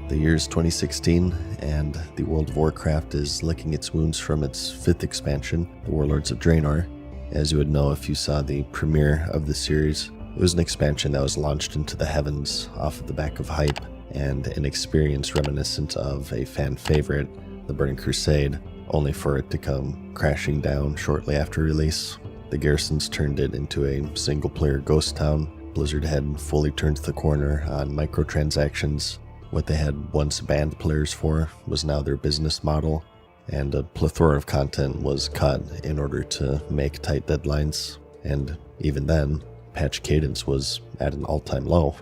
The year's 2016, and the World of Warcraft is licking its wounds from its 5th expansion, the Warlords of Draenor. As you would know if you saw the premiere of the series, it was an expansion that was launched into the heavens off of the back of hype, and an experience reminiscent of a fan favorite, the Burning Crusade, only for it to come crashing down shortly after release. The Garrisons turned it into a single-player ghost town. Blizzard had fully turned the corner on microtransactions. What they had once banned players for was now their business model, and a plethora of content was cut in order to make tight deadlines, and even then, patch cadence was at an all-time low.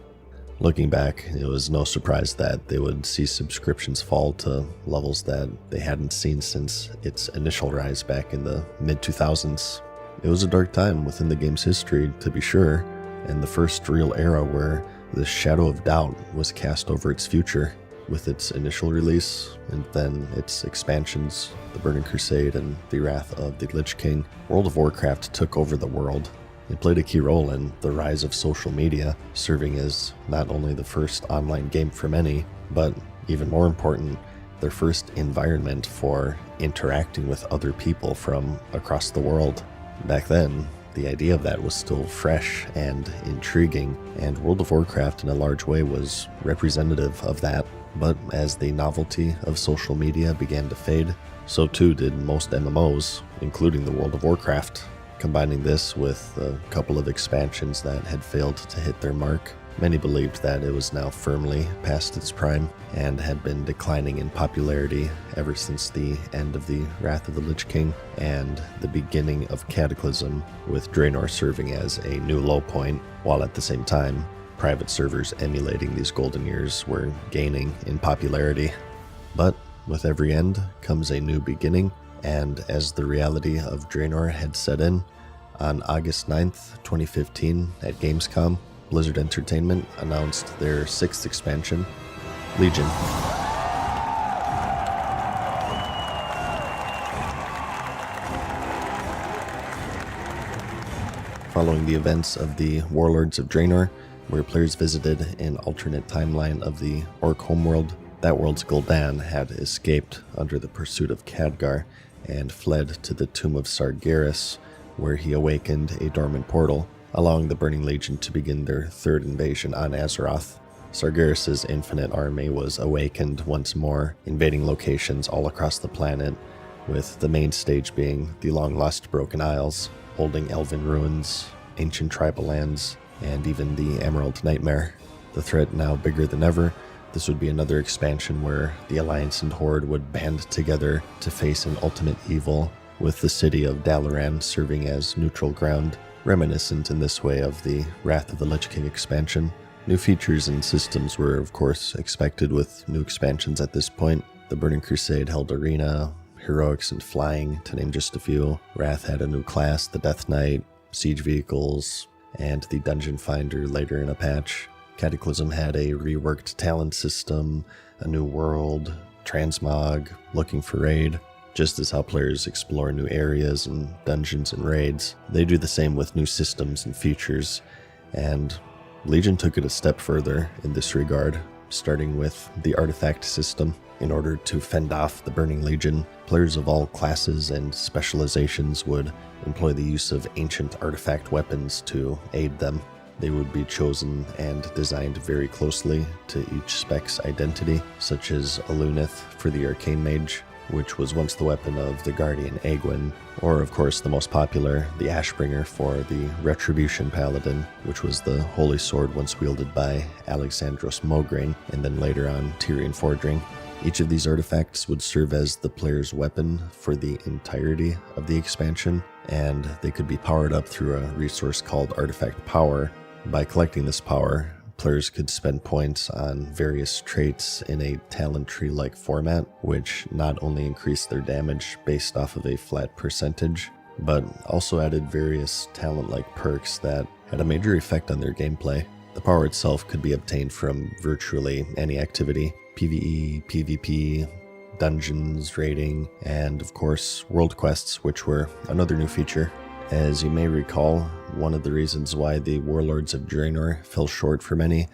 Looking back, it was no surprise that they would see subscriptions fall to levels that they hadn't seen since its initial rise back in the mid-2000s. It was a dark time within the game's history, to be sure, and the first real era where the shadow of doubt was cast over its future. With its initial release, and then its expansions, the Burning Crusade and the Wrath of the Lich King, World of Warcraft took over the world. It played a key role in the rise of social media, serving as not only the first online game for many, but even more important, their first environment for interacting with other people from across the world. Back then, the idea of that was still fresh and intriguing, and World of Warcraft in a large way was representative of that. But as the novelty of social media began to fade, so too did most MMOs, including the World of Warcraft. Combining this with a couple of expansions that had failed to hit their mark, many believed that it was now firmly past its prime and had been declining in popularity ever since the end of the Wrath of the Lich King and the beginning of Cataclysm, with Draenor serving as a new low point, while at the same time, private servers emulating these golden years were gaining in popularity. But with every end comes a new beginning, and as the reality of Draenor had set in, on August 9th, 2015 at Gamescom, Blizzard Entertainment announced their 6th expansion, Legion. Following the events of the Warlords of Draenor, where players visited an alternate timeline of the Orc homeworld, that world's Gul'dan had escaped under the pursuit of Khadgar and fled to the tomb of Sargeras, where he awakened a dormant portal, allowing the Burning Legion to begin their 3rd invasion on Azeroth. Sargeras' infinite army was awakened once more, invading locations all across the planet, with the main stage being the long-lost Broken Isles, holding elven ruins, ancient tribal lands, and even the Emerald Nightmare. The threat now bigger than ever, this would be another expansion where the Alliance and Horde would band together to face an ultimate evil, with the city of Dalaran serving as neutral ground, reminiscent in this way of the Wrath of the Lich King expansion. New features and systems were of course expected with new expansions at this point. The Burning Crusade held Arena, Heroics, and Flying, to name just a few. Wrath had a new class, the Death Knight, Siege Vehicles, and the Dungeon Finder later in a patch. Cataclysm had a reworked talent system, a new world, transmog, looking for raid. Just as how players explore new areas and dungeons and raids, they do the same with new systems and features, and Legion took it a step further in this regard, starting with the artifact system. In order to fend off the Burning Legion, players of all classes and specializations would employ the use of ancient artifact weapons to aid them. They would be chosen and designed very closely to each spec's identity, such as Alunith for the Arcane Mage, which was once the weapon of the Guardian Egwin, or of course the most popular, the Ashbringer for the Retribution Paladin, which was the holy sword once wielded by Alexandros Mograine, and then later on Tyrion Fordring. Each of these artifacts would serve as the player's weapon for the entirety of the expansion, and they could be powered up through a resource called Artifact Power. By collecting this power, players could spend points on various traits in a talent tree-like format, which not only increased their damage based off of a flat percentage, but also added various talent-like perks that had a major effect on their gameplay. The power itself could be obtained from virtually any activity: PvE, PvP, dungeons, raiding, and of course world quests, which were another new feature. As you may recall, one of the reasons why the Warlords of Draenor fell short for many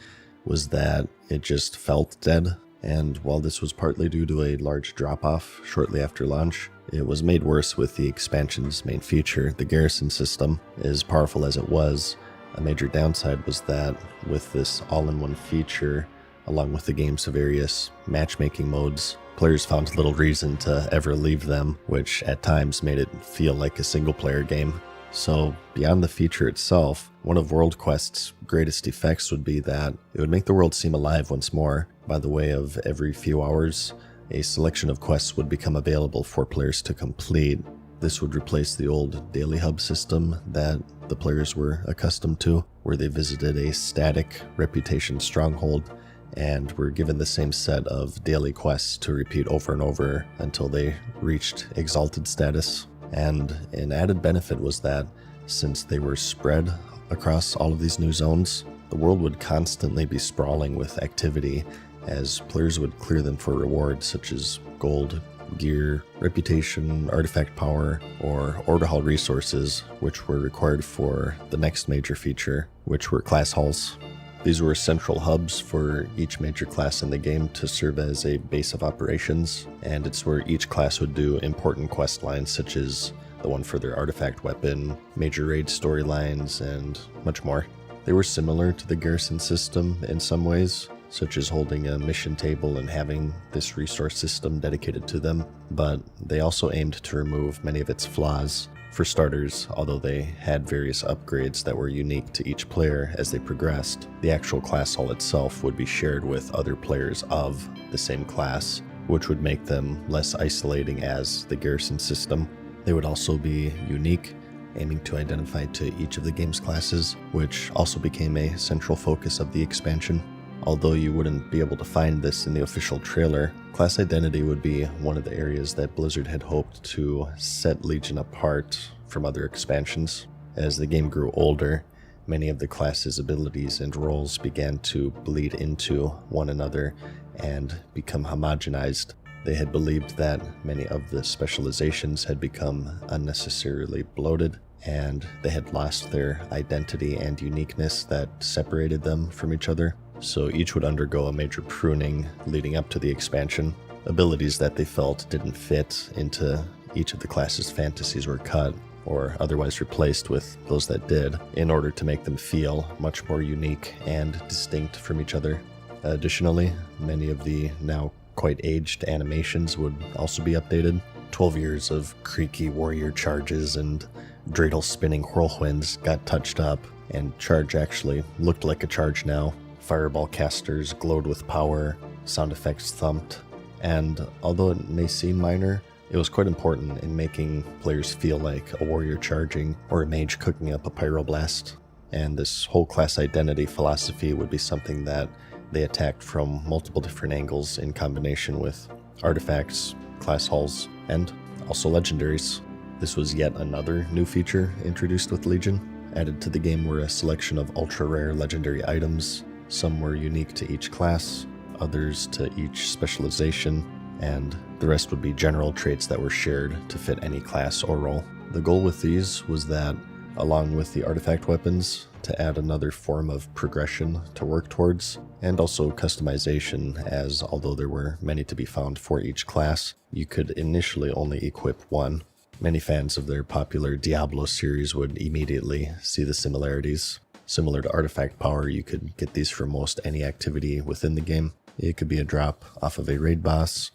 was that it just felt dead. and while this was partly due to a large drop-off shortly after launch, it was made worse with the expansion's main feature, the garrison system. As powerful as it was, a major downside was that with this all-in-one feature, along with the game's various matchmaking modes, players found little reason to ever leave them, which at times made it feel like a single-player game. So, beyond the feature itself, one of World Quest's greatest effects would be that it would make the world seem alive once more. By the way of every few hours, a selection of quests would become available for players to complete. This would replace the old daily hub system that the players were accustomed to, where they visited a static reputation stronghold and were given the same set of daily quests to repeat over and over until they reached exalted status. And an added benefit was that, since they were spread across all of these new zones, the world would constantly be sprawling with activity as players would clear them for rewards such as gold, gear, reputation, artifact power, or order hall resources, which were required for the next major feature, which were class halls. These were central hubs for each major class in the game to serve as a base of operations, and it's where each class would do important quest lines such as the one for their artifact weapon, major raid storylines, and much more. They were similar to the garrison system in some ways, such as holding a mission table and having this resource system dedicated to them, but they also aimed to remove many of its flaws. For starters, although they had various upgrades that were unique to each player as they progressed, the actual class hall itself would be shared with other players of the same class, which would make them less isolating as the garrison system. They would also be unique, aiming to identify to each of the game's classes, which also became a central focus of the expansion. Although you wouldn't be able to find this in the official trailer, class identity would be one of the areas that Blizzard had hoped to set Legion apart from other expansions. As the game grew older, many of the class's abilities and roles began to bleed into one another and become homogenized. They had believed that many of the specializations had become unnecessarily bloated, and they had lost their identity and uniqueness that separated them from each other. So each would undergo a major pruning leading up to the expansion. Abilities that they felt didn't fit into each of the class's fantasies were cut, or otherwise replaced with those that did, in order to make them feel much more unique and distinct from each other. Additionally, many of the now quite aged animations would also be updated. 12 years of creaky warrior charges and dreidel spinning whirlwinds got touched up, and charge actually looked like a charge now. Fireball casters glowed with power, sound effects thumped, and although it may seem minor, it was quite important in making players feel like a warrior charging or a mage cooking up a pyroblast. And this whole class identity philosophy would be something that they attacked from multiple different angles in combination with artifacts, class halls, and also legendaries. This was yet another new feature introduced with Legion. Added to the game were a selection of ultra-rare legendary items. Some were unique to each class, others to each specialization, and the rest would be general traits that were shared to fit any class or role. The goal with these was that, along with the artifact weapons, to add another form of progression to work towards, and also customization, as although there were many to be found for each class, you could initially only equip one. Many fans of their popular Diablo series would immediately see the similarities. Similar to artifact power, you could get these for most any activity within the game. It could be a drop off of a raid boss,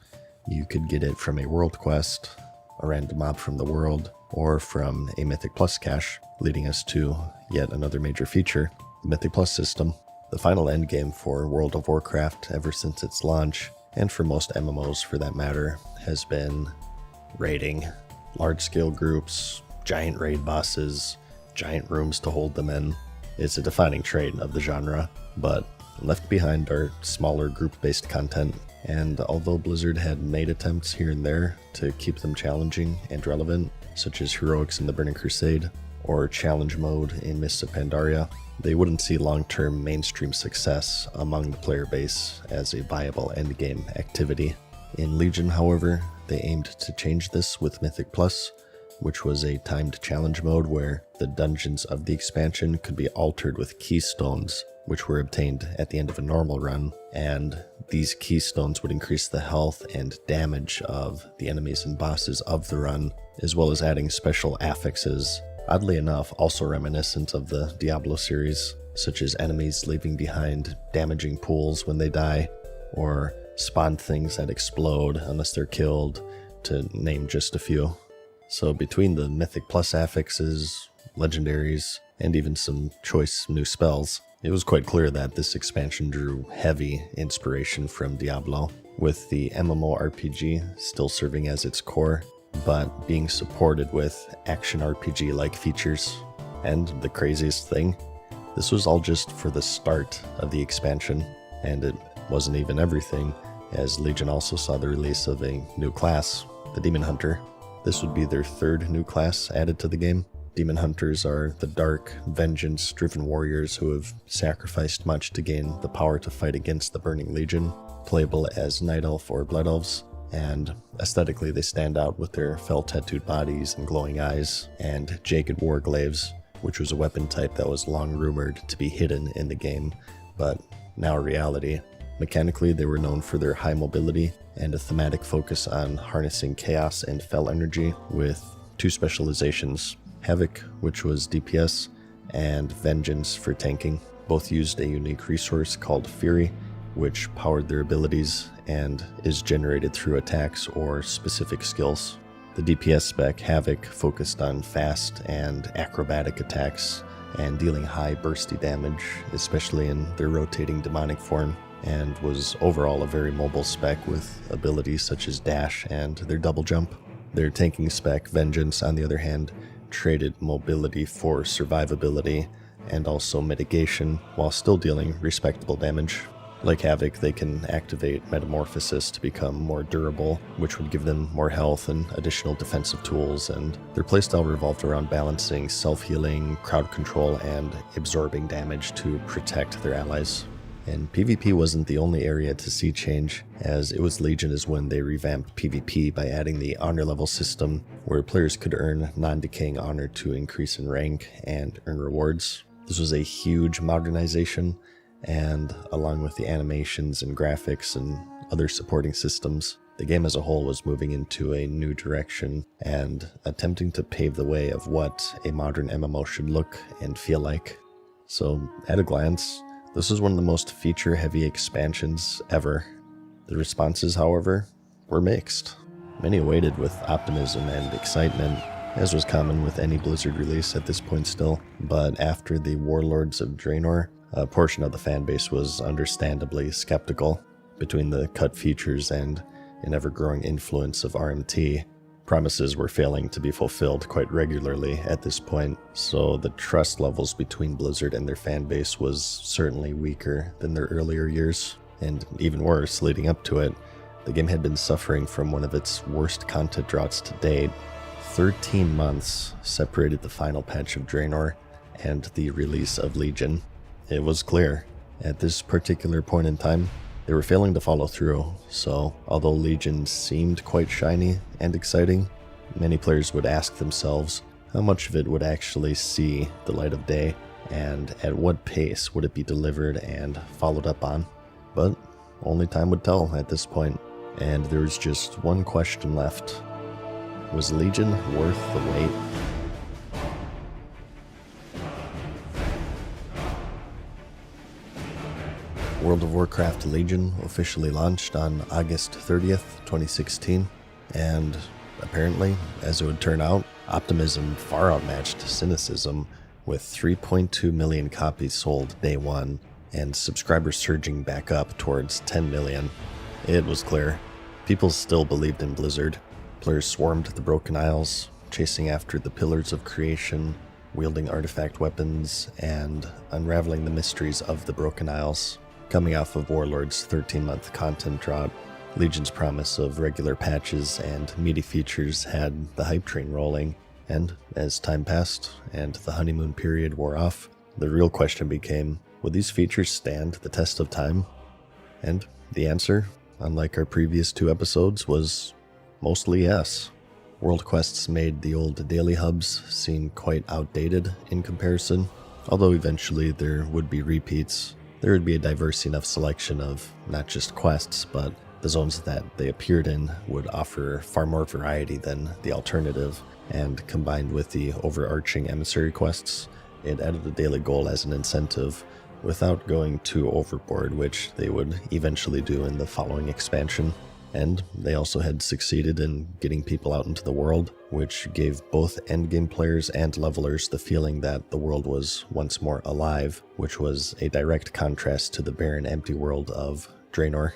you could get it from a world quest, a random mob from the world, or from a Mythic Plus cache, leading us to yet another major feature, the Mythic Plus system. The final endgame for World of Warcraft ever since its launch, and for most MMOs for that matter, has been raiding. Large-scale groups, giant raid bosses, giant rooms to hold them in. It's a defining trait of the genre, but left behind are smaller group-based content, and although Blizzard had made attempts here and there to keep them challenging and relevant, such as Heroics in the Burning Crusade, or Challenge Mode in Mists of Pandaria, they wouldn't see long-term mainstream success among the player base as a viable endgame activity. In Legion, however, they aimed to change this with Mythic Plus, which was a timed challenge mode where the dungeons of the expansion could be altered with keystones, which were obtained at the end of a normal run, and These keystones would increase the health and damage of the enemies and bosses of the run, as well as adding special affixes, oddly enough also reminiscent of the Diablo series, such as enemies leaving behind damaging pools when they die, or spawn things that explode unless they're killed, to name just a few. So between the Mythic Plus affixes, legendaries, and even some choice new spells, it was quite clear that this expansion drew heavy inspiration from Diablo, with the MMORPG still serving as its core, but being supported with action RPG-like features. And the craziest thing, this was all just for the start of the expansion, and it wasn't even everything, as Legion also saw the release of a new class, the Demon Hunter. This would be their third new class added to the game. Demon Hunters are the dark, vengeance-driven warriors who have sacrificed much to gain the power to fight against the Burning Legion, playable as Night Elf or Blood Elves, and aesthetically they stand out with their fell-tattooed bodies and glowing eyes, and jagged warglaives, which was a weapon type that was long rumored to be hidden in the game, but now a reality. Mechanically, they were known for their high mobility and a thematic focus on harnessing chaos and fell energy with two specializations, Havoc, which was DPS, and Vengeance for tanking. Both used a unique resource called Fury, which powered their abilities and is generated through attacks or specific skills. The DPS spec, Havoc, focused on fast and acrobatic attacks and dealing high bursty damage, especially in their rotating demonic form, and was overall a very mobile spec with abilities such as dash and their double jump. Their tanking spec, Vengeance, on the other hand, traded mobility for survivability and also mitigation while still dealing respectable damage. Like Havoc, they can activate Metamorphosis to become more durable, which would give them more health and additional defensive tools, and their playstyle revolved around balancing self-healing, crowd control, and absorbing damage to protect their allies. And PvP wasn't the only area to see change, as it was Legion is when they revamped PvP by adding the honor level system, where players could earn non-decaying honor to increase in rank and earn rewards. This was a huge modernization, and along with the animations and graphics and other supporting systems, the game as a whole was moving into a new direction and attempting to pave the way of what a modern MMO should look and feel like. So, at a glance, this is one of the most feature-heavy expansions ever. The responses, however, were mixed. Many awaited with optimism and excitement, as was common with any Blizzard release at this point still, but after the Warlords of Draenor, a portion of the fanbase was understandably skeptical. Between the cut features and an ever-growing influence of RMT, promises were failing to be fulfilled quite regularly at this point, so the trust levels between Blizzard and their fanbase was certainly weaker than their earlier years. And even worse, leading up to it, the game had been suffering from one of its worst content droughts to date. 13 months separated the final patch of Draenor and the release of Legion. It was clear, at this particular point in time, they were failing to follow through, so although Legion seemed quite shiny and exciting, many players would ask themselves how much of it would actually see the light of day, and at what pace would it be delivered and followed up on. But only time would tell at this point, and there was just one question left. Was Legion worth the wait? World of Warcraft Legion officially launched on August 30th, 2016, and apparently, as it would turn out, optimism far outmatched cynicism, with 3.2 million copies sold day one, and subscribers surging back up towards 10 million. It was clear. People still believed in Blizzard. Players swarmed the Broken Isles, chasing after the Pillars of Creation, wielding artifact weapons, and unraveling the mysteries of the Broken Isles. Coming off of Warlord's 13-month content drought, Legion's promise of regular patches and meaty features had the hype train rolling, and as time passed and the honeymoon period wore off, the real question became, would these features stand the test of time? And the answer, unlike our previous two episodes, was mostly yes. World quests made the old daily hubs seem quite outdated in comparison, although eventually there would be repeats. there would be a diverse enough selection of not just quests, but the zones that they appeared in would offer far more variety than the alternative, and combined with the overarching emissary quests, it added a daily goal as an incentive without going too overboard, which they would eventually do in the following expansion. And they also had succeeded in getting people out into the world, which gave both endgame players and levelers the feeling that the world was once more alive, which was a direct contrast to the barren, empty world of Draenor.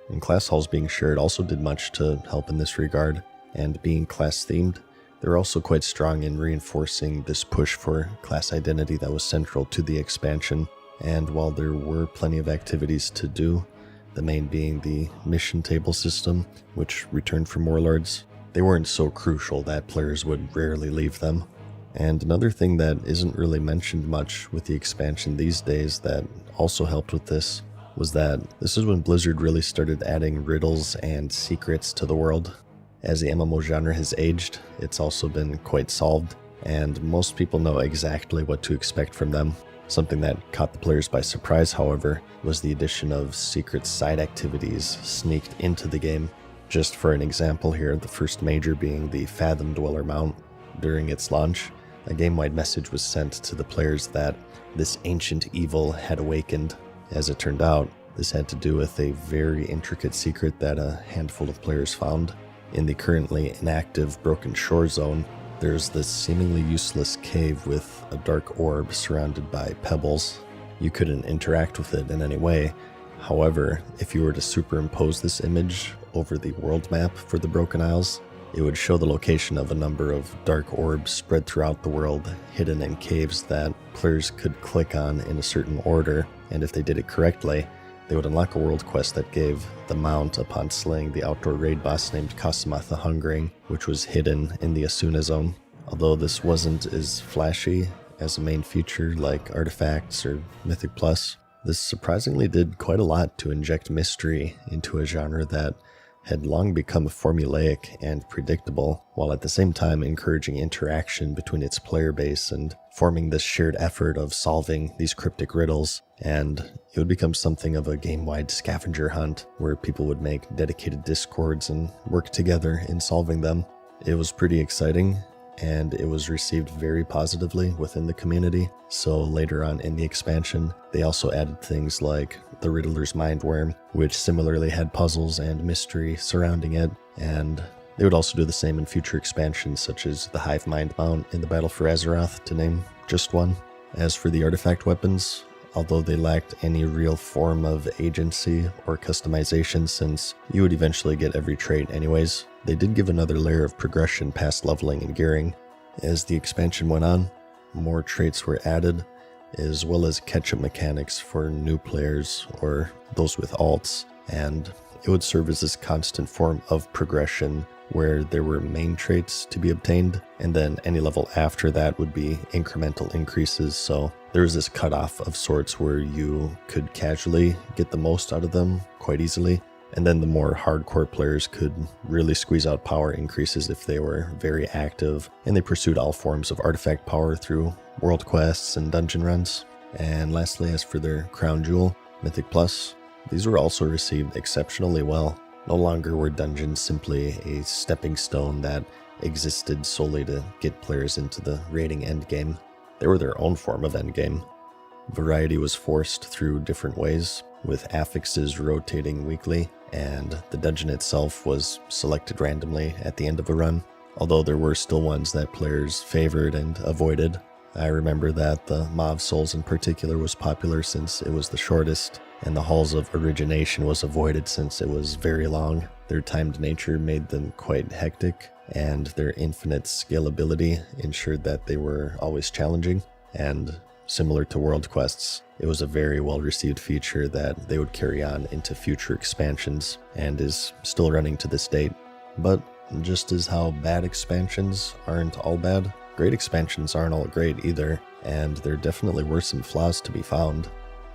And class halls being shared also did much to help in this regard, and being class-themed, they were also quite strong in reinforcing this push for class identity that was central to the expansion. And while there were plenty of activities to do, the main being the mission table system, which returned from warlords, they weren't so crucial that players would rarely leave them. And another thing that isn't really mentioned much with the expansion these days that also helped with this was that this is when Blizzard really started adding riddles and secrets to the world. As the MMO genre has aged, it's also been quite solved, and most people know exactly what to expect from them. Something that caught the players by surprise, however, was the addition of secret side activities sneaked into the game. Just for an example here, the first major being the Fathom Dweller mount. During its launch, a game-wide message was sent to the players that this ancient evil had awakened. As it turned out, this had to do with a very intricate secret that a handful of players found. In the currently inactive Broken Shore zone, there's this seemingly useless cave with a dark orb surrounded by pebbles. You couldn't interact with it in any way. However, if you were to superimpose this image over the world map for the Broken Isles, it would show the location of a number of dark orbs spread throughout the world, hidden in caves that players could click on in a certain order, and if they did it correctly, they would unlock a world quest that gave the mount upon slaying the outdoor raid boss named Kasumath the Hungering, which was hidden in the Asuna zone. Although this wasn't as flashy as a main feature like artifacts or Mythic Plus, this surprisingly did quite a lot to inject mystery into a genre that had long become formulaic and predictable, while at the same time encouraging interaction between its player base and forming this shared effort of solving these cryptic riddles. And it would become something of a game-wide scavenger hunt where people would make dedicated discords and work together in solving them. It was pretty exciting, and it was received very positively within the community. So later on in the expansion, they also added things like the Riddler's Mindworm, which similarly had puzzles and mystery surrounding it, and they would also do the same in future expansions such as the Hive Mind mount in the Battle for Azeroth, to name just one. As for the artifact weapons, although they lacked any real form of agency or customization since you would eventually get every trait anyways, they did give another layer of progression past leveling and gearing. As the expansion went on, more traits were added, as well as catch-up mechanics for new players or those with alts, and it would serve as this constant form of progression where there were main traits to be obtained, and then any level after that would be incremental increases. So there was this cutoff of sorts where you could casually get the most out of them quite easily, and then the more hardcore players could really squeeze out power increases if they were very active, and they pursued all forms of artifact power through world quests and dungeon runs. And lastly, as for their crown jewel, Mythic Plus, these were also received exceptionally well. No longer were dungeons simply a stepping stone that existed solely to get players into the raiding endgame. They were their own form of endgame. Variety was forced through different ways, with affixes rotating weekly, and the dungeon itself was selected randomly at the end of a run, although there were still ones that players favored and avoided. I remember that the Maw Souls in particular was popular since it was the shortest, and the Halls of Origination was avoided since it was very long. Their timed nature made them quite hectic, and their infinite scalability ensured that they were always challenging, and similar to world quests, it was a very well-received feature that they would carry on into future expansions, and is still running to this date. But just as how bad expansions aren't all bad, great expansions aren't all great either, and there definitely were some flaws to be found.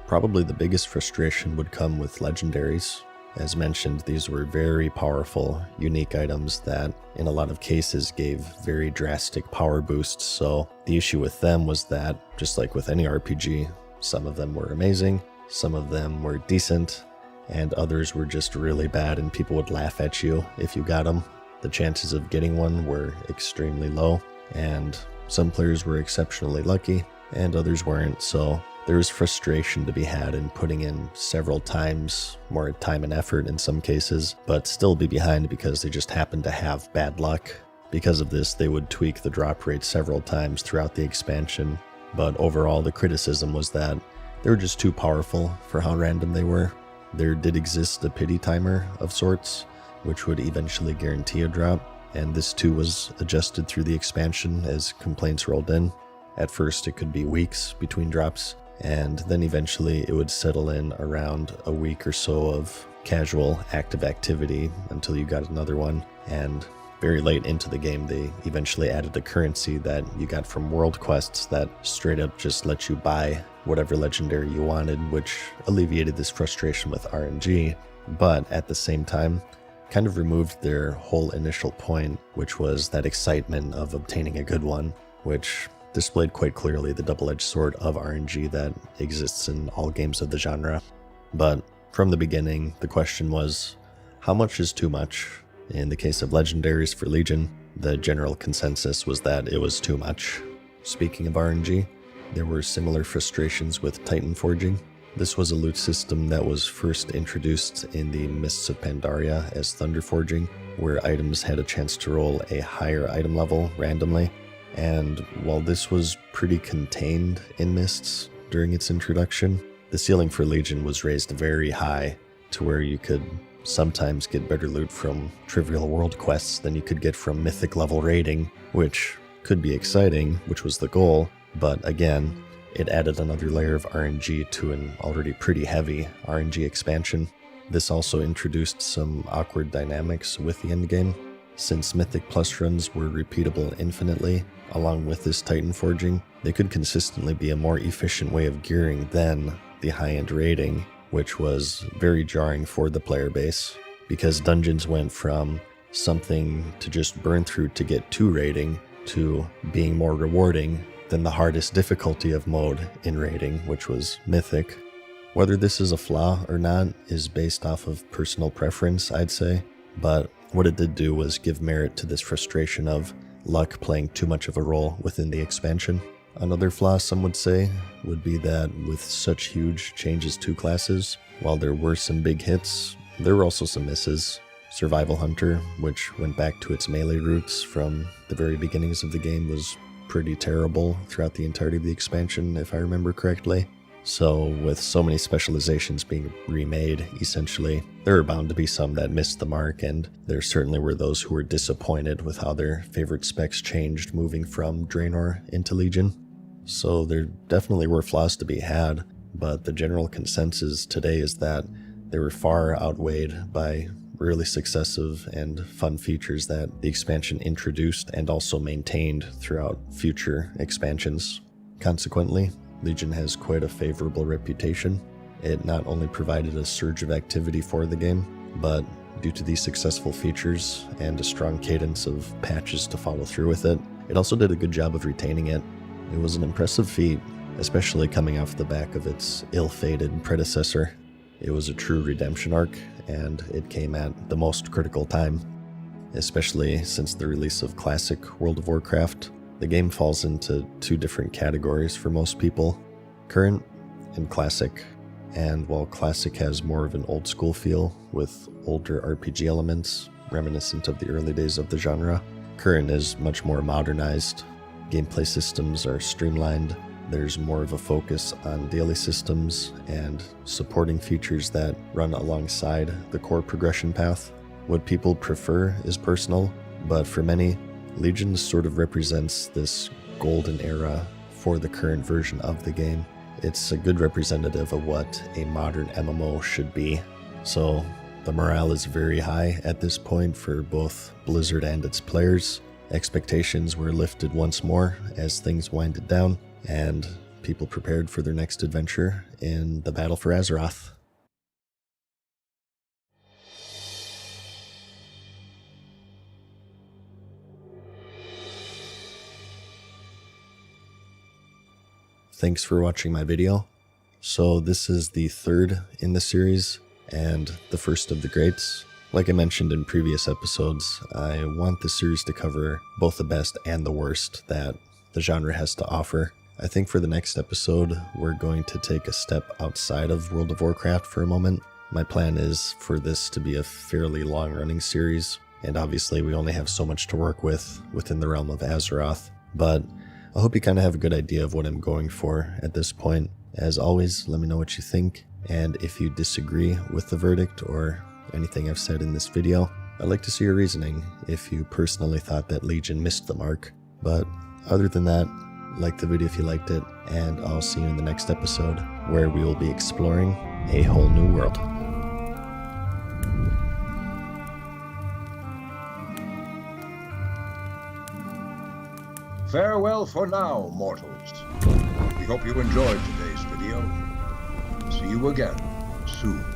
Probably the biggest frustration would come with legendaries. As mentioned, these were very powerful, unique items that in a lot of cases gave very drastic power boosts, so the issue with them was that, just like with any RPG, some of them were amazing, Some of them were decent, and others were just really bad, and people would laugh at you if you got them. The chances of getting one were extremely low, and some players were exceptionally lucky, and others weren't, so there was frustration to be had in putting in several times more time and effort in some cases, but still be behind because they just happened to have bad luck. Because of this, they would tweak the drop rate several times throughout the expansion, but overall the criticism was that they were just too powerful for how random they were. There did exist a pity timer of sorts, which would eventually guarantee a drop, and this too was adjusted through the expansion as complaints rolled in. At first it could be weeks between drops, and then eventually it would settle in around a week or so of casual active activity until you got another one. And very late into the game they eventually added a currency that you got from world quests that straight up just let you buy whatever legendary you wanted, which alleviated this frustration with RNG, but at the same time kind of removed their whole initial point, which was that excitement of obtaining a good one, which displayed quite clearly the double-edged sword of RNG that exists in all games of the genre. But from the beginning, the question was, how much is too much? In the case of legendaries for Legion, the general consensus was that it was too much. Speaking of RNG, there were similar frustrations with Titan Forging. This was a loot system that was first introduced in the Mists of Pandaria as Thunder Forging, where items had a chance to roll a higher item level randomly. And while this was pretty contained in Mists during its introduction, the ceiling for Legion was raised very high to where you could sometimes get better loot from trivial world quests than you could get from mythic level raiding, which could be exciting, which was the goal, but again, it added another layer of RNG to an already pretty heavy RNG expansion. This also introduced some awkward dynamics with the endgame. Since Mythic Plus runs were repeatable infinitely, along with this Titan Forging, they could consistently be a more efficient way of gearing than the high-end raiding, which was very jarring for the player base, because dungeons went from something to just burn through to get to raiding to being more rewarding than the hardest difficulty of mode in raiding, which was Mythic. Whether this is a flaw or not is based off of personal preference, I'd say, but what it did do was give merit to this frustration of luck playing too much of a role within the expansion. Another flaw, some would say, would be that with such huge changes to classes, while there were some big hits, there were also some misses. Survival Hunter, which went back to its melee roots from the very beginnings of the game, was pretty terrible throughout the entirety of the expansion, if I remember correctly. So with so many specializations being remade, essentially, there are bound to be some that missed the mark, and there certainly were those who were disappointed with how their favorite specs changed moving from Draenor into Legion. So there definitely were flaws to be had, but the general consensus today is that they were far outweighed by really successive and fun features that the expansion introduced and also maintained throughout future expansions. Consequently, Legion has quite a favorable reputation. It not only provided a surge of activity for the game, but due to these successful features and a strong cadence of patches to follow through with it, it also did a good job of retaining it. It was an impressive feat, especially coming off the back of its ill-fated predecessor. It was a true redemption arc, and it came at the most critical time, especially since the release of Classic World of Warcraft. The game falls into two different categories for most people, Current and Classic. And while Classic has more of an old school feel with older RPG elements reminiscent of the early days of the genre, Current is much more modernized. Gameplay systems are streamlined. There's more of a focus on daily systems and supporting features that run alongside the core progression path. What people prefer is personal, but for many, Legion sort of represents this golden era for the current version of the game. It's a good representative of what a modern MMO should be. So the morale is very high at this point for both Blizzard and its players. Expectations were lifted once more as things winded down, and people prepared for their next adventure in the battle for Azeroth. Thanks for watching my video. So this is the third in the series, and the first of the greats. Like I mentioned in previous episodes, I want the series to cover both the best and the worst that the genre has to offer. I think for the next episode, we're going to take a step outside of World of Warcraft for a moment. My plan is for this to be a fairly long-running series, and obviously we only have so much to work with within the realm of Azeroth, but I hope you kind of have a good idea of what I'm going for at this point. As always, let me know what you think, and if you disagree with the verdict or anything I've said in this video, I'd like to see your reasoning if you personally thought that Legion missed the mark. But other than that, like the video if you liked it, and I'll see you in the next episode where we will be exploring a whole new world. Farewell for now, mortals. We hope you enjoyed today's video. See you again soon.